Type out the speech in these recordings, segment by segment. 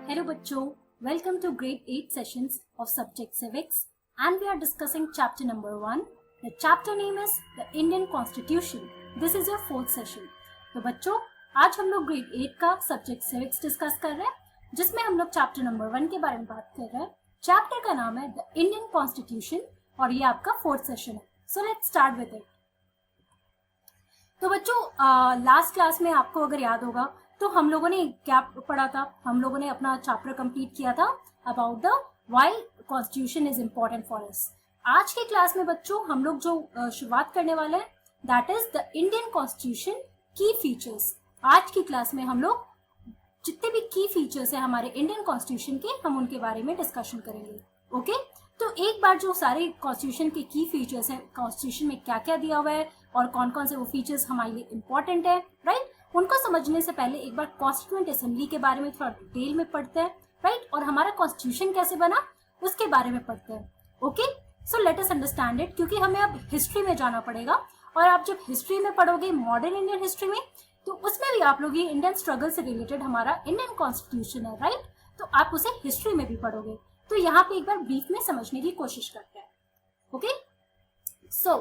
Hello बच्चों, welcome to grade 8 sessions of subject civics and we are discussing chapter number 1. The chapter name is the Indian Constitution. This is your fourth session. तो बच्चों आज हम लोग grade 8 का subject civics discuss कर रहे हैं जिसमें हम लोग chapter number 1 के बारे में बात कर रहे हैं. Chapter का नाम है The Indian Constitution और ये आपका fourth session है. So let's start with it. तो बच्चों लास्ट क्लास में आपको अगर याद होगा तो हम लोगों ने क्या पढ़ा था. हम लोगों ने अपना चैप्टर कंप्लीट किया था about the why constitution is important for us. आज के क्लास में बच्चों हम लोग जो शुरुआत करने वाले हैं that is the Indian constitution की फीचर्स. आज की क्लास में हम लोग जितने भी की फीचर्स है हमारे इंडियन कॉन्स्टिट्यूशन के हम उनके बारे में डिस्कशन करेंगे. ओके तो एक बार जो सारे कॉन्स्टिट्यूशन के की फीचर्स हैं, कॉन्स्टिट्यूशन में क्या क्या दिया हुआ है और कौन कौन से वो फीचर्स हमारे लिए इम्पोर्टेंट है, राइट, उनको समझने से पहले एक बार कॉन्स्टिट्यूएंट असेंबली के बारे में थोड़ा डिटेल में पढ़ते हैं, राइट, और हमारा कॉन्स्टिट्यूशन कैसे बना उसके बारे में पढ़ते हैं. Okay so let us understand it क्योंकि हमें अब हिस्ट्री में जाना पड़ेगा और आप जब हिस्ट्री में पढ़ोगे मॉडर्न इंडियन हिस्ट्री में तो उसमें भी आप लोग ये इंडियन स्ट्रगल से रिलेटेड हमारा इंडियन कॉन्स्टिट्यूशन है, राइट, तो आप उसे हिस्ट्री में भी पढ़ोगे. तो यहाँ पे एक बार ब्रीफ में समझने की कोशिश करते हैं. Okay so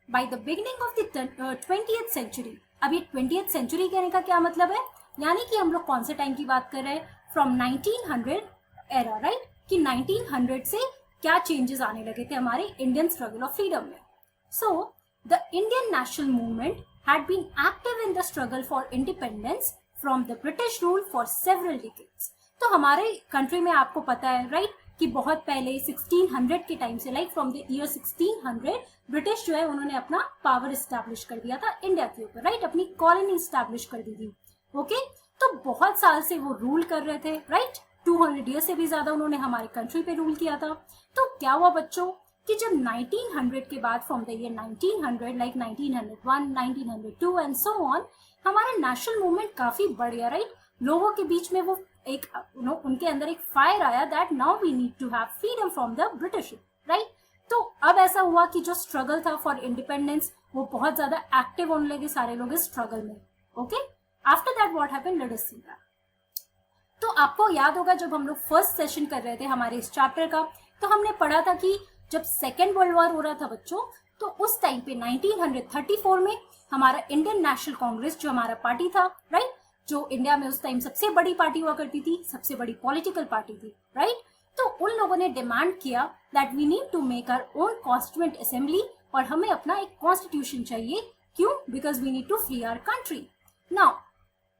by the beginning of the 20th century. अब ये 20th सेंचुरी कहने का क्या मतलब है, यानी कि हम लोग कौन से टाइम की बात कर रहे हैं, फ्रॉम 1900 एरा, राइट, कि 1900 से क्या चेंजेस आने लगे थे हमारे इंडियन स्ट्रगल ऑफ फ्रीडम में. So the Indian national movement had been active in the struggle for independence from the British rule for several decades. तो हमारे कंट्री में आपको पता है, राइट, कि बहुत पहले 1600 के टाइम से, like from the year 1600 British जो है उन्होंने अपना पावर इस्टेब्लिश कर दिया था इंडिया के ऊपर, राइट, अपनी कॉलोनी इस्टेब्लिश कर दी थी. ओके तो बहुत साल से वो रूल कर रहे थे, राइट, 200 ईयर से भी ज्यादा उन्होंने हमारे कंट्री पे रूल किया था. तो क्या हुआ बच्चों कि जब 1900 के बाद from the year 1900 like 1901, 1902 and so on हमारा नेशनल मूवमेंट काफी बढ़ गया, राइट. लोगों के बीच में वो एक उनके अंदर एक फायर आया that now we need to have freedom from the British, right. तो अब ऐसा हुआ कि जो स्ट्रगल था फॉर इंडिपेंडेंस वो बहुत ज्यादा एक्टिव होने लगे सारे लोग इस स्ट्रगल में. Okay after that what happened, let us see that. तो आपको याद होगा जब हम लोग फर्स्ट सेशन कर रहे थे हमारे इस चैप्टर का तो हमने पढ़ा था कि जब सेकेंड वर्ल्ड वॉर हो रहा था बच्चों तो उस टाइम पे 1934 में हमारा इंडियन नेशनल कांग्रेस जो हमारा पार्टी था, राइट, जो इंडिया में उस टाइम सबसे बड़ी पार्टी हुआ करती थी, सबसे बड़ी पॉलिटिकल पार्टी थी, राइट. तो उन लोगों ने डिमांड किया that we need to make our own constituent assembly और हमें अपना एक कॉन्स्टिट्यूशन चाहिए. क्यों? Because we need to free our country. Now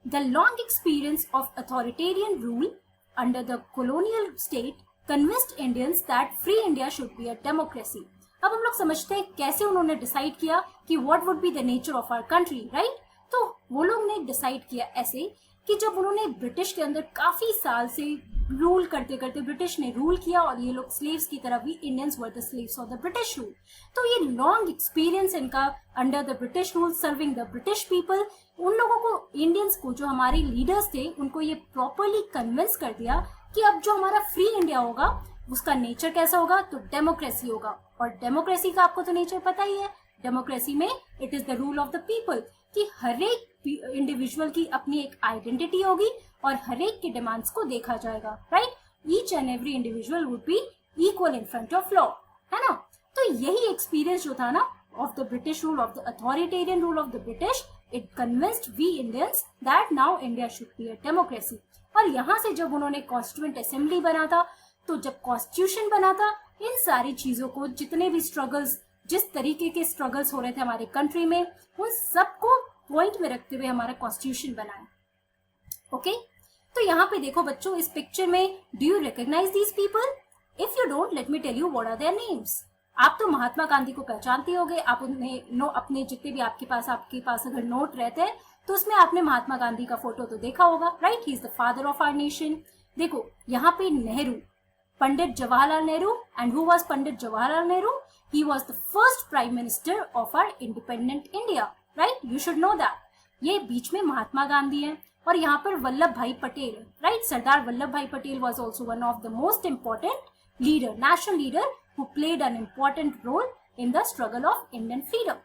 the long experience of authoritarian rule under the colonial state convinced Indians that free India should be a democracy. अब हम लोग समझते हैं कैसे उन्होंने डिसाइड किया कि what would be the nature of our country, right? तो वो लोग ने डिसाइड किया ऐसे कि जब उन्होंने ब्रिटिश के अंदर काफी साल से रूल करते करते ब्रिटिश ने रूल किया और ये लोग स्लेव्स की तरह भी, Indians were the slaves of the British rule. तो ये लॉन्ग एक्सपीरियंस इनका under the British rule serving the British people, उन लोगों को, इंडियंस को, जो हमारे लीडर्स थे, उनको ये प्रॉपरली कन्विंस कर दिया कि अब जो हमारा फ्री इंडिया होगा उसका नेचर कैसा होगा, तो डेमोक्रेसी होगा. और डेमोक्रेसी का आपको तो नेचर पता ही है. डेमोक्रेसी में it is the rule of the people, कि हर एक इंडिविजुअल की अपनी एक आइडेंटिटी होगी और हर एक के डिमांड्स को देखा जाएगा, right. Each and every individual would be equal in front of law, है ना. तो यही एक्सपीरियंस जो था ना of the British rule, of the authoritarian rule of the British, it convinced we Indians that now India should be a democracy. और यहाँ से जब उन्होंने कॉन्स्टिट्यूएंट असेंबली बना था, तो जब कॉन्स्टिट्यूशन बना था, इन सारी चीजों को, जितने भी स्ट्रगल्स, जिस तरीके के स्ट्रगल्स हो रहे थे हमारे कंट्री में, उन सबको पॉइंट में रखते हुए हमारा कॉन्स्टिट्यूशन बनाया. ओके तो यहाँ पे देखो बच्चों इस पिक्चर में, do you recognise these people? If you don't, let me tell you what are their names. आप तो महात्मा गांधी को पहचानते होगे. आप उन्हें अपने जितने भी आपके पास अगर नोट रहते हैं तो उसमें आपने महात्मा गांधी का फोटो तो देखा होगा, right. He is the father of our nation. देखो यहाँ पे Nehru, Pandit Jawaharlal Nehru, and who was Pandit Jawaharlal Nehru? He was the first prime minister of our independent India, right. You should know that. ये बीच में महात्मा गांधी है और यहाँ पर वल्लभ भाई पटेल है, right. Sardar Vallabhbhai Patel was also one of the most important leader, national leader, who played an important role in the struggle of Indian freedom.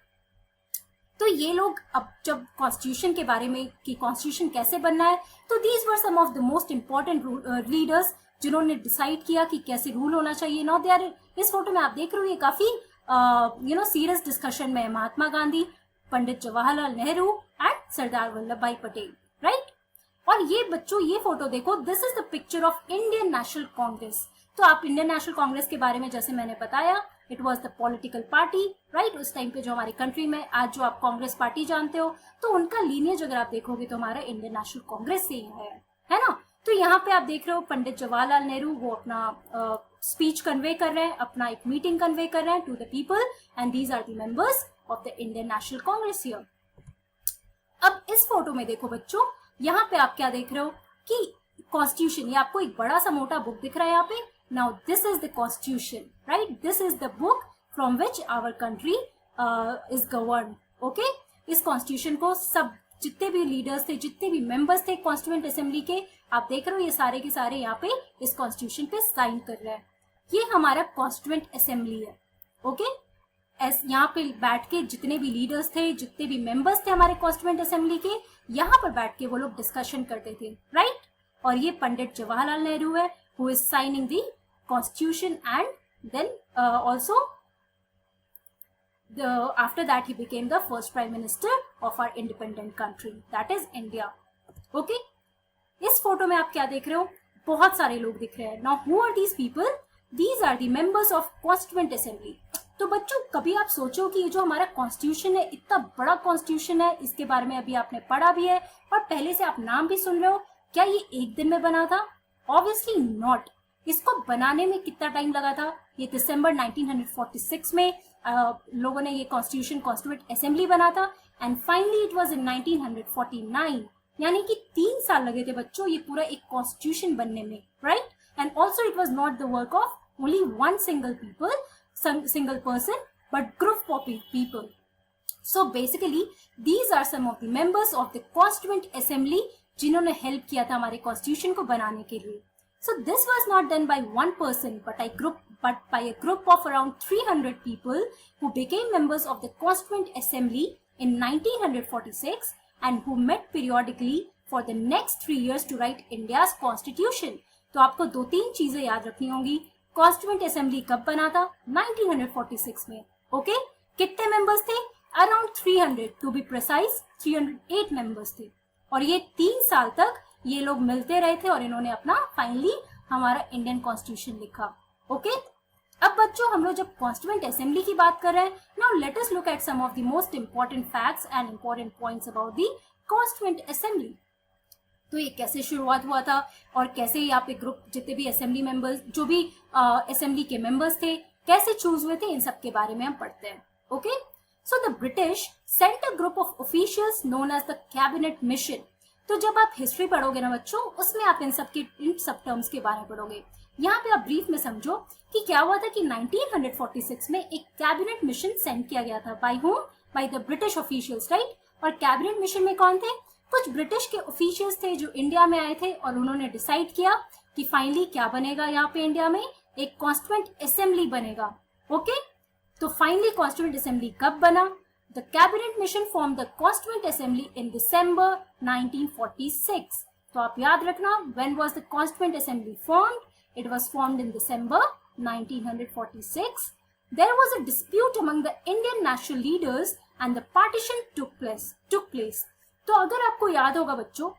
तो ये लोग अब जब कॉन्स्टिट्यूशन के बारे में कि कॉन्स्टिट्यूशन कैसे बनना है, तो these were some of the most important leaders जिन्होंने डिसाइड किया कि कैसे रूल होना चाहिए. नाउ दे आर, इस फोटो में आप देख रहे हो ये काफी सीरियस डिस्कशन में है. महात्मा गांधी, पंडित Jawaharlal Nehru and Sardar Vallabhbhai Patel, right. और ये बच्चों ये फोटो देखो, this is the picture of Indian National Congress. तो आप इंडियन नेशनल कांग्रेस के बारे में जैसे मैंने बताया, it was the political party, right. उस टाइम पे जो हमारी कंट्री में आज जो आप कांग्रेस पार्टी जानते हो, तो उनका लीनियज अगर आप देखोगे तो हमारा इंडियन नेशनल कांग्रेस से ही है ना. तो यहाँ पे आप देख रहे हो पंडित जवाहरलाल नेहरू, वो अपना स्पीच कन्वे कर रहे हैं, अपना एक मीटिंग कन्वे कर रहे हैं to the people, and these are the members of the Indian National Congress here. अब इस फोटो में देखो बच्चों, यहाँ पे आप क्या देख रहे हो कि कॉन्स्टिट्यूशन, ये आपको एक बड़ा सा मोटा बुक दिख रहा है यहाँ पे. Now this is the constitution, right. This is the book from which our country is govern. Okay, इस कॉन्स्टिट्यूशन को सब जितने भी लीडर्स थे, जितने भी मेंबर्स थे कॉन्स्टिट्यूएंट असेंबली के, आप देख रहे हो ये सारे के सारे यहाँ पे इस कॉन्स्टिट्यूशन पे साइन कर रहे हैं. ये हमारा कॉन्स्टिट्यूएंट असेंबली है. ओके, यहाँ पे बैठ के जितने भी लीडर्स थे, जितने भी मेंबर्स थे हमारे कॉन्स्टिट्यूएंट असेंबली के, यहाँ पर बैठ के वो लोग डिस्कशन करते थे, राइट. और ये पंडित जवाहरलाल नेहरू है, who is signing the constitution, and then also after that he became the first prime minister of our independent country, that is India. Okay, इस फोटो में आप क्या देख रहे हो, बहुत सारे लोग दिख रहे हैं. Now who are these people? These are the members of constituent assembly. तो बच्चों कभी आप सोचो कि ये जो हमारा कॉन्स्टिट्यूशन है, इतना बड़ा कॉन्स्टिट्यूशन है, इसके बारे में अभी आपने पढ़ा भी है और पहले से आप नाम भी सुन रहे हो, क्या ये एक दिन में बना था? Obviously not. इसको बनाने में कितना टाइम लगा था? ये दिसंबर 1946 में लोगों ने ये कॉन्स्टिट्यूशन कॉन्स्टिट्यूएंट असेंबली बना था, and finally it was in 1949. यानी कि 3 साल लगे थे बच्चों ये पूरा एक कॉन्स्टिट्यूशन बनने में, right. And also it was not the work of only one single person, but group of people. So basically these are some of the members of the constituent assembly जिन्होंने हेल्प किया था हमारे constitution को बनाने के लिए. So this was not done by one person, but by a group of around 300 people who became members of the Constituent Assembly in 1946 and who met periodically for the next 3 years to write India's Constitution. तो आपको 2-3 चीजें याद रखनी होंगी. Constituent Assembly कब बना था? 1946 में. ओके, कितने मेंबर्स थे? Around 300, to be precise 308 members थे. और ये 3 साल तक ये लोग मिलते रहे थे और इन्होंने अपना फाइनली हमारा इंडियन कॉन्स्टिट्यूशन लिखा. ओके, अब बच्चों हम लोग जब कॉन्स्टिट्यूएंट असेंबली की बात कर रहे हैं, now let us look at some of the most important facts and important points about the constituent assembly. तो ये कैसे शुरुआत हुआ था और कैसे यहाँ पे ग्रुप जितने भी असेंबली मेंबर्स, जो भी असेंबली के मेंबर्स थे, कैसे चूज हुए थे, इन सब के बारे में हम पढ़ते हैं. Okay, so the British sent a group of officials known as the cabinet mission. तो जब आप हिस्ट्री पढ़ोगे ना बच्चों, उसमें आप इन सब टर्म्स के बारे में पढ़ोगे. यहाँ पे आप ब्रीफ में समझो कि क्या हुआ था कि 1946 में एक कैबिनेट मिशन सेंड किया गया था. By whom? By the British officials, right. और कैबिनेट मिशन में कौन थे? कुछ ब्रिटिश के ऑफिशियल्स थे जो इंडिया में आए थे और उन्होंने डिसाइड किया कि फाइनली क्या बनेगा यहाँ पे इंडिया में, एक कॉन्स्टिट्यूएंट असेंबली बनेगा. ओके, तो फाइनली कॉन्स्टिट्यूएंट असेंबली कब बना? The cabinet mission formed the Constituent Assembly in December 1946. तो आप याद रखना, when was the Constituent Assembly formed? It was formed in December 1946. There was a dispute among the Indian national leaders and the partition took place. तो अगर आपको याद होगा बच्चों,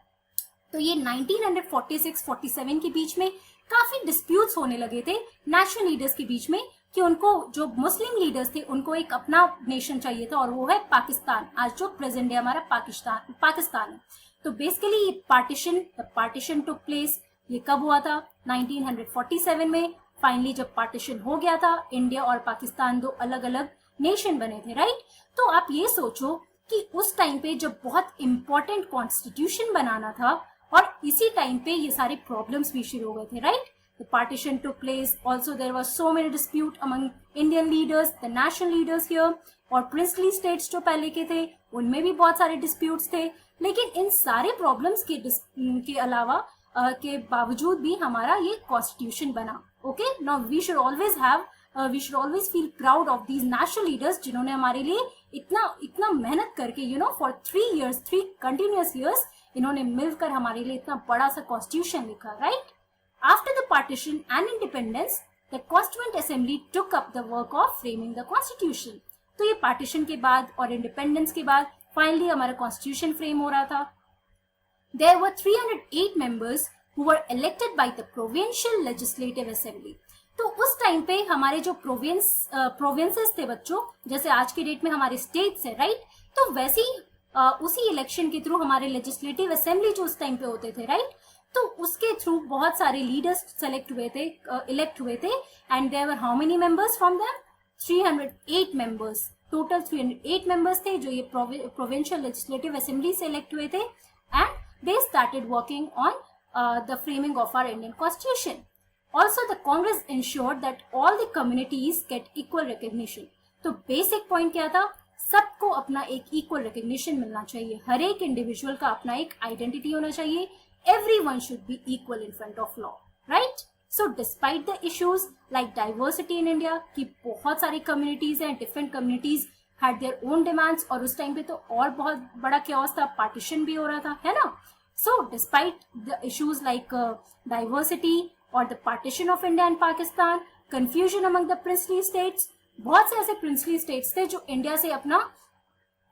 तो ये 1946-47 के बीच में काफी डिस्प्यूट्स होने लगे थे नेशनल लीडर्स के बीच में कि उनको जो मुस्लिम लीडर्स थे उनको एक अपना नेशन चाहिए था और वो है पाकिस्तान. आज जो प्रेजेंट डे हमारा पाकिस्तान है. तो बेसिकली ये पार्टीशन टुक प्लेस. ये कब हुआ था? 1947 में. फाइनली जब पार्टीशन हो गया था, इंडिया और पाकिस्तान 2 अलग अलग नेशन बने थे, राइट. तो आप ये सोचो कि उस टाइम पे जब बहुत इंपॉर्टेंट कॉन्स्टिट्यूशन बनाना था और इसी टाइम पे ये सारे प्रॉब्लम्स भी शुरू हो गए थे, right. The partition took place. Also, there was so many dispute among Indian leaders, the national leaders here, और princely states जो पहले के थे उनमें भी बहुत सारे disputes थे. लेकिन इन सारे problems के अलावा के बावजूद भी हमारा ये constitution बना. Okay, now we should always have we should always feel proud of these national leaders जिन्होंने हमारे लिए इतना मेहनत करके फॉर 3 कंटिन्यूअस ईयर्स इन्होंने मिलकर हमारे लिए इतना बड़ा सा कॉन्स्टिट्यूशन लिखा, right? After the partition and independence the constituent assembly took up the work of framing the constitution. तो ये पार्टीशन के बाद और इंडिपेंडेंस के बाद फाइनली हमारा कॉन्स्टिट्यूशन फ्रेम हो रहा था। There were 308 members who were elected by the Provincial Legislative Assembly. तो उस टाइम पे हमारे जो प्रोविंसेस थे बच्चों, जैसे आज के डेट में हमारे स्टेट्स है, राइट? तो वैसे ही उसी इलेक्शन के थ्रू हमारे लेजिस्लेटिव असेंबली जो उस टाइम पे होते थे, राइट? तो उसके थ्रू बहुत सारे लीडर्स सेलेक्ट हुए थे, इलेक्ट हुए थे, and there were how many members from them? 308 members, total 308 members थे जो ये प्रोविंशियल लेजिस्लेटिव असेंबली से इलेक्ट हुए थे, and they started working on the framing of our Indian Constitution. Also, the Congress ensured that all the communities get equal recognition. तो basic point क्या था? सबको अपना एक equal recognition मिलना चाहिए, हर एक individual का अपना एक identity होना चाहिए, everyone should be equal in front of law, right? So, despite the issues like diversity in India, कि बहुत सारी communities हैं, different communities had their own demands, और उस टाइम पे तो और बहुत बड़ा chaos था, partition भी हो रहा था, है ना? So despite the issues like diversity or the partition of India and Pakistan, confusion among the princely states, बहुत से ऐसे princely states थे जो इंडिया से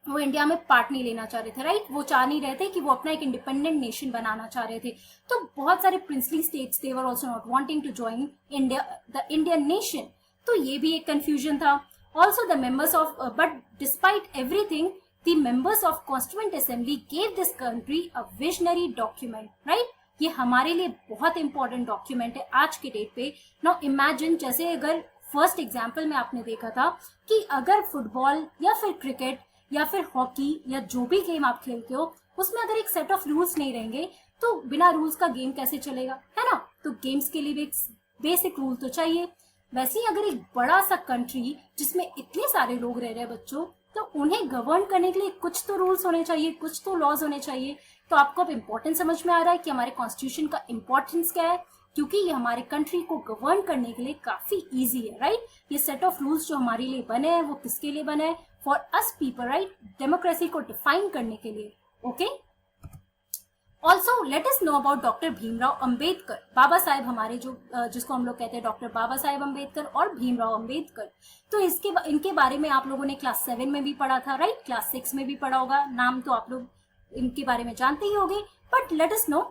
वो इंडिया में पार्ट नहीं लेना चाह रहे थे, राइट? वो चाह नहीं रहे थे कि वो अपना एक इंडिपेंडेंट नेशन बनाना चाह रहे थे। तो बहुत सारे princely states they were also not wanting to join India, the Indian nation. तो ये भी एक confusion था। Also, the members of, but despite everything, the members of Constituent Assembly gave this country a visionary document, right? ये हमारे लिए बहुत important document है आज के डेट पे। Now imagine, जैसे अगर first example में आपने देखा था कि अगर फुटबॉल या फिर क्रिकेट या फिर हॉकी या जो भी गेम आप खेलते हो, उसमें अगर एक सेट ऑफ रूल्स नहीं रहेंगे तो बिना रूल्स का गेम कैसे चलेगा, है ना? तो गेम्स के लिए भी एक बेसिक रूल तो चाहिए। वैसे ही अगर एक बड़ा सा कंट्री जिसमें इतने सारे लोग रह रहे हैं बच्चों, तो उन्हें गवर्न करने के लिए कुछ तो रूल्स होने चाहिए, कुछ तो लॉज होने चाहिए। तो आपको अब इम्पोर्टेंस समझ में आ रहा है कि हमारे कॉन्स्टिट्यूशन का इम्पोर्टेंस क्या है, क्योंकि ये हमारे कंट्री को गवर्न करने के लिए काफी इजी है, राइट? ये सेट ऑफ रूल्स जो हमारे लिए बने हैं वो किसके लिए बने हैं? For us people, right? Democracy को डिफाइन करने के लिए, okay? Also let us know about doctor Bhimrao Ambedkar, Baba Saheb हमारे जिसको हम लोग कहते हैं डॉक्टर बाबा साहेब अंबेडकर और भीमराव अंबेडकर। तो इनके बारे में आप लोगों ने क्लास 7 में भी पढ़ा था, राइट? क्लास 6 में भी पढ़ा होगा, नाम तो आप लोग इनके बारे में जानते ही होंगे, but let us know.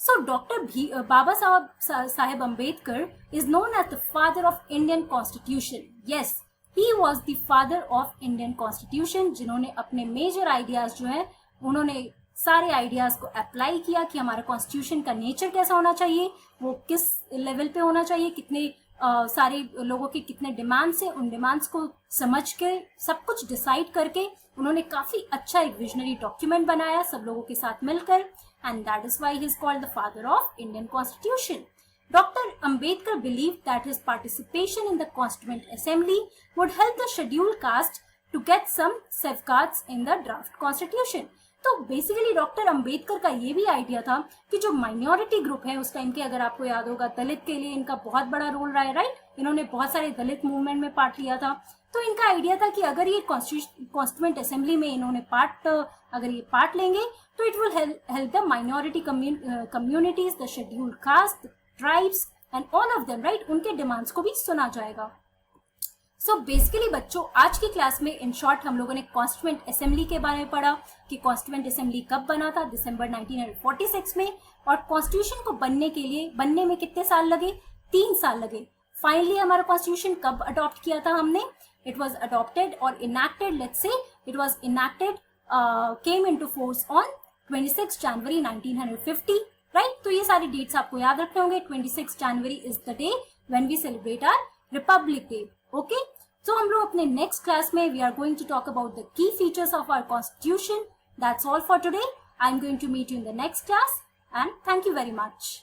So doctor Baba Saheb Ambedkar is known as the father of Indian constitution. Yes, he was the father of Indian constitution, जिन्होंने अपने मेजर आइडियाज जो है उन्होंने सारे आइडियाज को अप्लाई किया कि हमारे कॉन्स्टिट्यूशन का नेचर कैसा होना चाहिए, वो किस लेवल पे होना चाहिए, कितने सारे लोगों के कितने डिमांड्स हैं, उन डिमांड्स को समझ के सब कुछ डिसाइड करके उन्होंने काफी अच्छा एक विजनरी डॉक्यूमेंट बनाया सब लोगों के साथ मिलकर, and that is why he is called the father of Indian constitution. Dr. Ambedkar believed that his participation in the Constituent Assembly would help the scheduled caste to get some safeguards in the draft constitution. तो basically doctor Ambedkar का ये भी idea था कि जो minority group है उस time के, अगर आपको याद होगा, दलित के लिए इनका बहुत बड़ा रोल रहा है, राइट? इन्होंने बहुत सारे दलित मूवमेंट में पार्ट लिया था। तो इनका आइडिया था कि अगर ये कॉन्स्टिट्यूएंट असेंबली में इन्होंने अगर ये पार्ट लेंगे तो it will help the minority communities, the scheduled caste, tribes and all of them, right? उनके डिमांड्स को भी सुना जाएगा। सो बेसिकली बच्चों, आज की क्लास में इन शॉर्ट हम लोगों ने कॉन्स्टिट्यूएंट असेंबली के बारे में पढ़ा कि कॉन्स्टिट्यूएंट असेंबली कब बना था, दिसंबर 1946 में, और कॉन्स्टिट्यूशन को बनने में कितने साल लगे? 3 साल लगे। फाइनली हमारा कॉन्स्टिट्यूशन कब अडॉप्ट किया था हमने? इट वॉज अडॉप्टेड और enacted, let's say it was enacted, came into force on 26 January 1950, right? तो ये सारी डेट्स आपको याद रखने होंगे। 26 January is the day when we celebrate our republic day, okay? So हम लोग अपने next class में we are going to talk about the key features of our constitution. That's all for today. I'm going to meet you in the next class, and thank you very much.